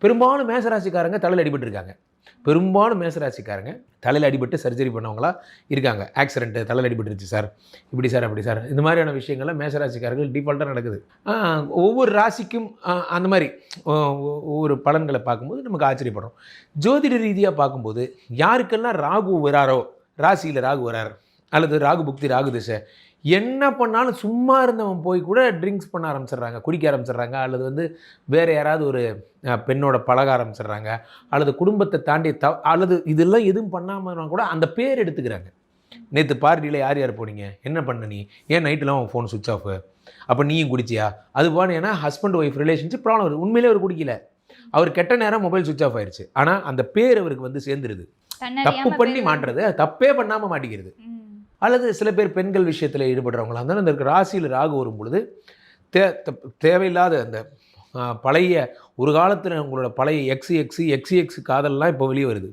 பெரும்பாலும் மேசராசிக்காரங்க தலையில் அடிபட்டுருக்காங்க. பெரும்பாலும் மேசராசிக்காரங்க தலையில் அடிபட்டு சர்ஜரி பண்ணவங்களா இருக்காங்க. ஆக்சிடென்ட்டு தலையில் அடிபட்டுருச்சு சார், இப்படி சார், அப்படி சார், இந்த மாதிரியான விஷயங்கள்லாம் மேசராசிக்காரர்கள் டிஃபால்ட்டாக நடக்குது. ஒவ்வொரு ராசிக்கும் அந்த மாதிரி ஒவ்வொரு பலன்களை பார்க்கும்போது நமக்கு ஆச்சரியப்படுறோம். ஜோதிட ரீதியாக பார்க்கும்போது யாருக்கெல்லாம் ராகு வராரோ, ராசியில் ராகு வரார் அல்லது ராகு புக்தி ராகு திசை, என்ன பண்ணாலும் சும்மா இருந்தவன் போய் கூட ட்ரிங்க்ஸ் பண்ண ஆரம்பிச்சிடுறாங்க, குடிக்க ஆரம்பிச்சிடுறாங்க, அல்லது வேறு யாராவது ஒரு பெண்ணோட பழக ஆரம்பிச்சிடுறாங்க, அல்லது குடும்பத்தை தாண்டி அல்லது இதெல்லாம் எதுவும் பண்ணாமல் கூட அந்த பேர் எடுத்துக்கிறாங்க. நேற்று பார்ட்டியில் யார் யார் போனீங்க, என்ன பண்ண நீ, ஏன் நைட்டெலாம் உன் ஃபோன் சுவிட்ச் ஆஃபு, அப்போ நீயும் குடிச்சியா, அது போன. ஏன்னா ஹஸ்பண்ட் ஒய்ஃப் ரிலேஷன்ஷிப் ப்ராப்ளம் வருது. உண்மையிலே அவர் குடிக்கல, அவர் கெட்ட நேரம் மொபைல் சுவிட்ச் ஆஃப் ஆயிடுச்சு. ஆனால் அந்த பேர் அவருக்கு சேர்ந்துருது. தப்பு பண்ணி மாட்டுறது, தப்பே பண்ணாமல் மாட்டிக்கிறது. அல்லது சில பேர் பெண்கள் விஷயத்தில் ஈடுபடுறவங்களா இருந்தாலும் இந்த ராசியில் ராகு வரும் பொழுது தேவையில்லாத அந்த பழைய ஒரு காலத்தில் உங்களோட பழைய எக்ஸி காதல்லாம் இப்போ வெளியே வருது.